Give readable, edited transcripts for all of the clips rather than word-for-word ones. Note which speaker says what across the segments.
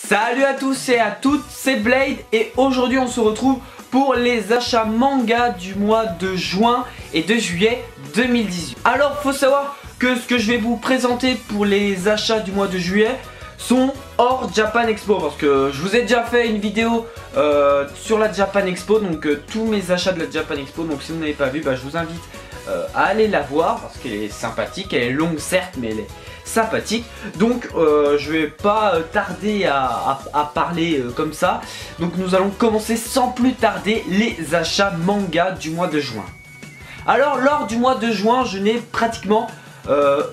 Speaker 1: Salut à tous et à toutes, c'est Blade et aujourd'hui on se retrouve pour les achats manga du mois de juin et de juillet 2018. Alors faut savoir que ce que je vais vous présenter pour les achats du mois de juillet sont hors Japan Expo, parce que je vous ai déjà fait une vidéo sur la Japan Expo, donc tous mes achats de la Japan Expo, donc si vous n'avez pas vu, je vous invite à aller la voir parce qu'elle est sympathique, elle est longue certes mais elle est sympathique. Donc je vais pas tarder à parler comme ça, donc nous allons commencer sans plus tarder les achats manga du mois de juin. Alors lors du mois de juin je n'ai pratiquement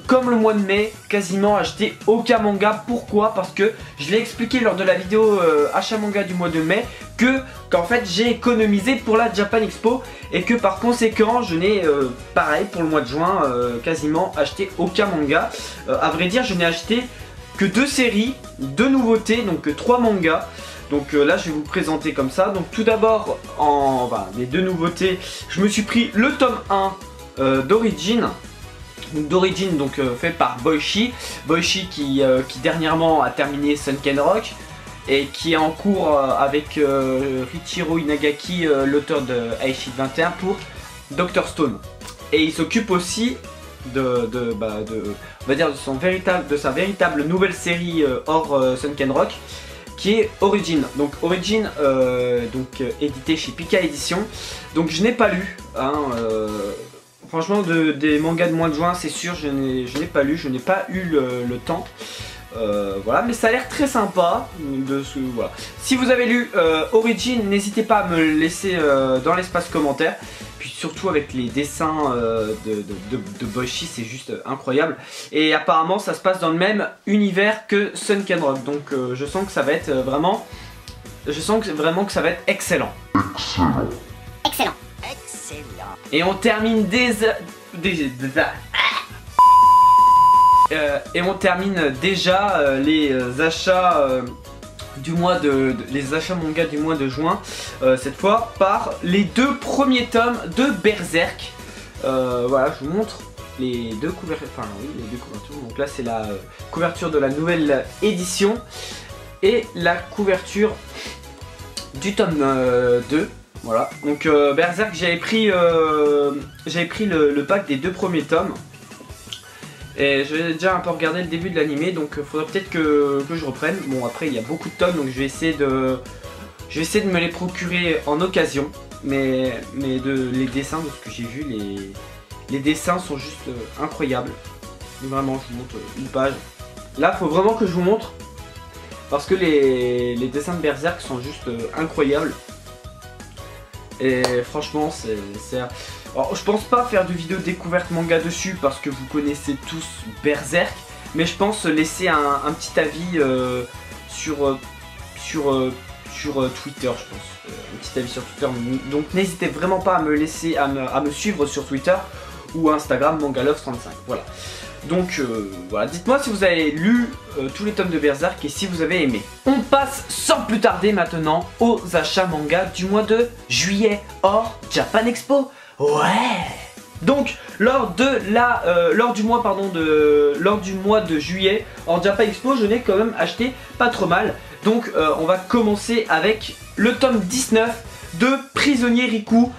Speaker 1: comme le mois de mai, quasiment acheté aucun manga. Pourquoi? Parce que je l'ai expliqué lors de la vidéo achat manga du mois de mai qu'en fait j'ai économisé pour la Japan Expo et que par conséquent je n'ai pareil pour le mois de juin quasiment acheté aucun manga. À vrai dire je n'ai acheté que 2 séries, 2 nouveautés, donc 3 mangas. Donc là je vais vous présenter comme ça. Donc tout d'abord les 2 nouveautés, je me suis pris le tome 1 d'Origin. D'Origin, donc fait par Boichi qui dernièrement a terminé Sunken Rock et qui est en cours avec Richiro Inagaki, l'auteur de Aichi 21 pour Dr Stone, et il s'occupe aussi on va dire de sa véritable nouvelle série hors Sunken Rock qui est Origin. Donc Origin édité chez Pika Édition. Donc je n'ai pas lu franchement des mangas de mois de juin, c'est sûr, je n'ai pas lu, je n'ai pas eu le temps. Voilà, mais ça a l'air très sympa. Voilà. Si vous avez lu Origin, n'hésitez pas à me le laisser dans l'espace commentaire. Puis surtout avec les dessins de Boichi, c'est juste incroyable. Et apparemment ça se passe dans le même univers que Sunken Rock. Donc je sens que ça va être vraiment... Je sens vraiment que ça va être excellent. Excellent. Et on termine déjà les achats les achats manga du mois de juin, cette fois par les 2 premiers tomes de Berserk. Voilà, je vous montre les 2 couvertures, les 2 couvertures. Donc là c'est la couverture de la nouvelle édition et la couverture du tome 2. Voilà, donc Berserk, j'avais pris le pack des 2 premiers tomes. Et j'ai déjà un peu regardé le début de l'animé, donc il faudrait peut-être que je reprenne. Bon, après il y a beaucoup de tomes, donc je vais essayer de me les procurer en occasion. Mais les dessins, de ce que j'ai vu, les dessins sont juste incroyables. Vraiment, je vous montre une page. Là, il faut vraiment que je vous montre, parce que les dessins de Berserk sont juste incroyables. Et franchement alors, je pense pas faire de vidéo découverte manga dessus parce que vous connaissez tous Berserk, mais je pense laisser un petit avis sur Twitter, je pense. Un petit avis sur Twitter. Donc n'hésitez vraiment pas à me suivre sur Twitter ou Instagram Mangalove35. Voilà. Donc voilà, dites-moi si vous avez lu tous les tomes de Berserk et si vous avez aimé. On passe sans plus tarder maintenant aux achats manga du mois de juillet hors Japan Expo. Ouais. Donc lors du mois de juillet hors Japan Expo, je n'ai quand même acheté pas trop mal. Donc on va commencer avec le tome 19 de Prisonnier Riku.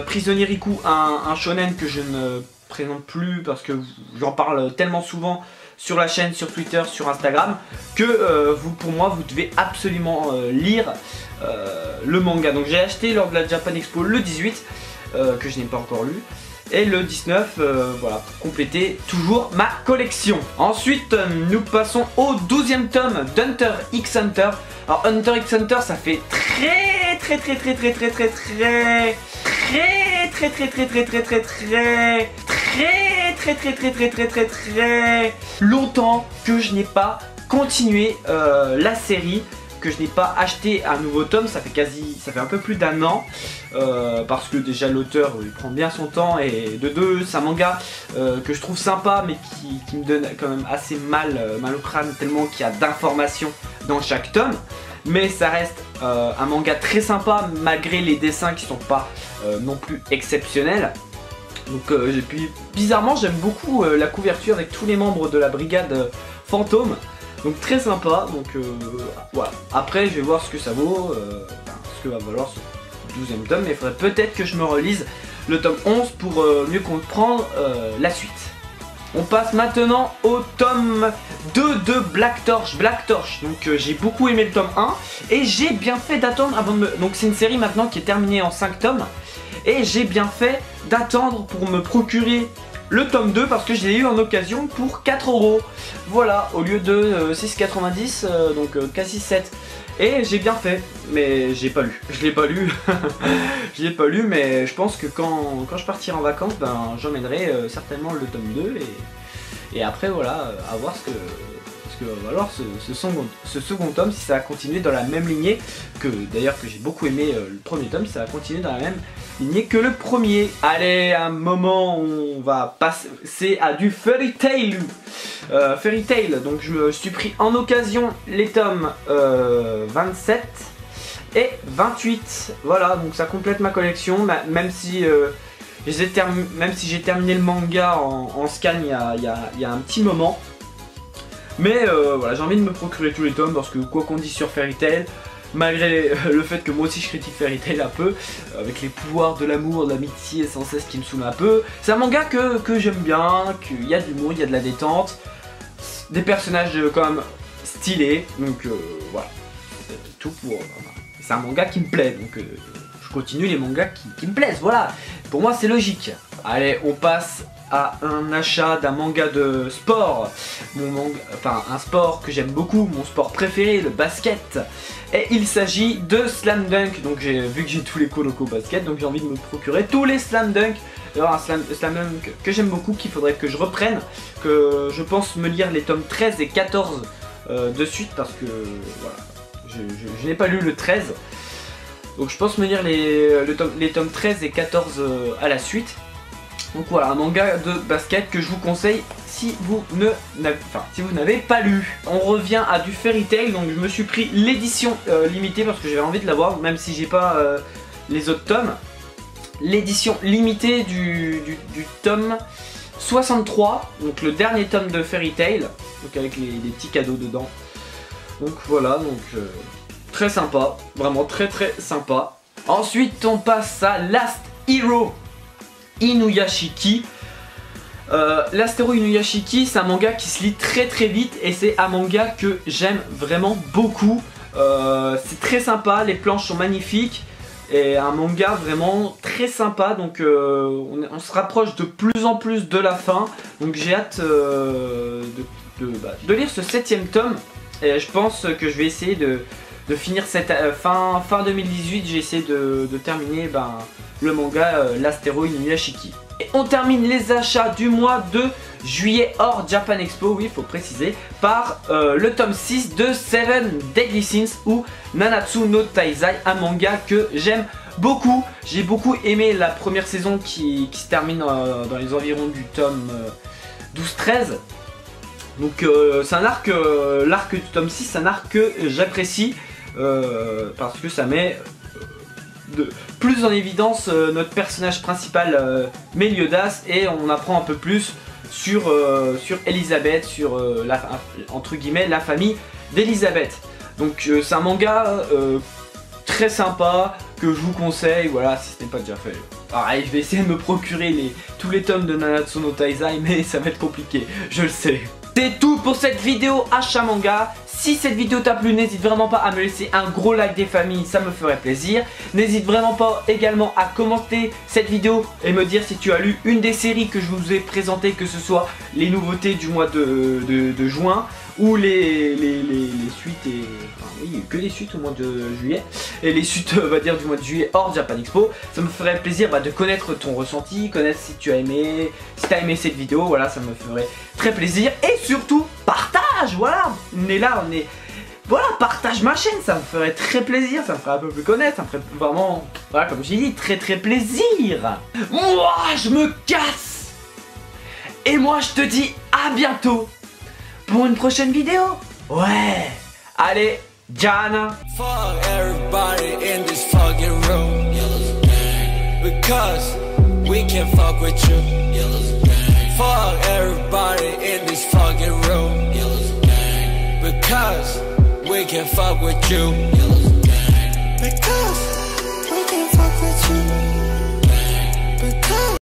Speaker 1: Prisonnier Riku, un shonen que je ne présente plus parce que j'en parle tellement souvent sur la chaîne, sur Twitter, sur Instagram, que pour moi vous devez absolument lire le manga. Donc j'ai acheté lors de la Japan Expo le 18 que je n'ai pas encore lu, et le 19 voilà, pour compléter toujours ma collection. Ensuite nous passons au 12e tome d'Hunter x Hunter. Alors Hunter x Hunter, ça fait très longtemps que je n'ai pas continué la série, que je n'ai pas acheté un nouveau tome. Ça fait un peu plus d'1 an, parce que déjà l'auteur il prend bien son temps, et de 2 c'est un manga que je trouve sympa mais qui me donne quand même assez mal au crâne tellement qu'il y a d'informations dans chaque tome. Mais ça reste un manga très sympa malgré les dessins qui sont pas non plus exceptionnels. Donc puis bizarrement j'aime beaucoup la couverture avec tous les membres de la brigade fantôme. Donc très sympa, donc voilà. Après je vais voir ce que ça vaut, ce que va valoir ce 12e tome, mais il faudrait peut-être que je me relise le tome 11 pour mieux comprendre la suite. On passe maintenant au tome 2 de Black Torch. Donc j'ai beaucoup aimé le tome 1 et j'ai bien fait d'attendre avant de me... Donc c'est une série maintenant qui est terminée en 5 tomes et j'ai bien fait d'attendre pour me procurer le tome 2 parce que je l'ai eu en occasion pour 4 €. Voilà, au lieu de 6,90, donc quasi 7. Et j'ai bien fait, mais j'ai pas lu. Je l'ai pas lu. Je l'ai pas lu, mais je pense que quand je partirai en vacances, ben j'emmènerai certainement le tome 2 et après voilà, à voir ce que va valoir ce second tome, si ça va continuer dans la même lignée que d'ailleurs que j'ai beaucoup aimé le premier tome, si ça va continuer dans la même lignée que le premier. Allez, un moment où on va passer à du Fairy Tail. Fairy Tail, donc je me suis pris en occasion les tomes 27 et 28. Voilà, donc ça complète ma collection, même si j'ai terminé le manga en scan il y a un petit moment. Mais voilà, j'ai envie de me procurer tous les tomes parce que quoi qu'on dise sur Fairy Tail, malgré le fait que moi aussi je critique Fairy Tail un peu, avec les pouvoirs de l'amour, de l'amitié sans cesse qui me saoule un peu, c'est un manga que j'aime bien, qu'il y a de l'humour, il y a de la détente, des personnages quand même stylés, donc voilà, tout pour... c'est un manga qui me plaît, donc je continue les mangas qui me plaisent, voilà, pour moi c'est logique. Allez, on passe à un achat d'un manga de sport, un sport que j'aime beaucoup, mon sport préféré, le basket. Et il s'agit de Slam Dunk. Donc vu que j'ai tous les Kuroko basket, donc j'ai envie de me procurer tous les Slam Dunk. Alors un Slam Dunk que j'aime beaucoup, qu'il faudrait que je reprenne, que je pense me lire les tomes 13 et 14 de suite parce que voilà, je n'ai pas lu le 13. Donc je pense me lire les tomes 13 et 14 à la suite. Donc voilà, un manga de basket que je vous conseille si vous n'avez pas lu. On revient à du Fairy Tail, donc je me suis pris l'édition limitée parce que j'avais envie de l'avoir, même si j'ai pas les autres tomes. L'édition limitée du tome 63, donc le dernier tome de Fairy Tail, donc avec les petits cadeaux dedans. Donc voilà, donc très sympa, vraiment très sympa. Ensuite on passe à Last Hero Inuyashiki. Last Hero Inuyashiki, c'est un manga qui se lit très vite et c'est un manga que j'aime vraiment beaucoup. C'est très sympa, les planches sont magnifiques et un manga vraiment très sympa, donc on se rapproche de plus en plus de la fin, donc j'ai hâte de lire ce 7e tome et je pense que je vais essayer de finir cette fin 2018, j'ai essayé de terminer le manga Last Hero Inuyashiki. Et on termine les achats du mois de juillet hors Japan Expo, oui il faut préciser, par le tome 6 de Seven Deadly Sins ou Nanatsu no Taizai, un manga que j'aime beaucoup. J'ai beaucoup aimé la première saison qui se termine dans les environs du tome 12-13. Donc c'est un arc, l'arc du tome 6, c'est un arc que j'apprécie parce que ça met plus en évidence notre personnage principal Meliodas, et on apprend un peu plus sur Elisabeth, sur entre guillemets la famille d'Elisabeth. Donc c'est un manga très sympa que je vous conseille, voilà, si ce n'est pas déjà fait. Pareil, je vais essayer de me procurer tous les tomes de Nanatsu no Taizai, mais ça va être compliqué, je le sais. C'est tout pour cette vidéo achat manga. Si cette vidéo t'a plu, n'hésite vraiment pas à me laisser un gros like des familles, ça me ferait plaisir. N'hésite vraiment pas également à commenter cette vidéo et me dire si tu as lu une des séries que je vous ai présentées, que ce soit les nouveautés du mois de juin ou les suites, et enfin oui, que les suites au mois de juillet, et les suites on va dire du mois de juillet hors Japan Expo. Ça me ferait plaisir de connaître ton ressenti, connaître si tu as aimé, si tu as aimé cette vidéo, voilà, ça me ferait très plaisir. Et surtout partage, voilà, on est là, voilà, partage ma chaîne, ça me ferait très plaisir, ça me ferait un peu plus connaître, ça me ferait vraiment, voilà, comme j'ai dit, très plaisir. Moi je me casse, et moi je te dis à bientôt pour une prochaine vidéo. Ouais, allez, Jana. Fuck everybody in this fucking room, because we can fuck with you. Fuck everybody in this fucking room,
Speaker 2: Because we can fuck with you. Because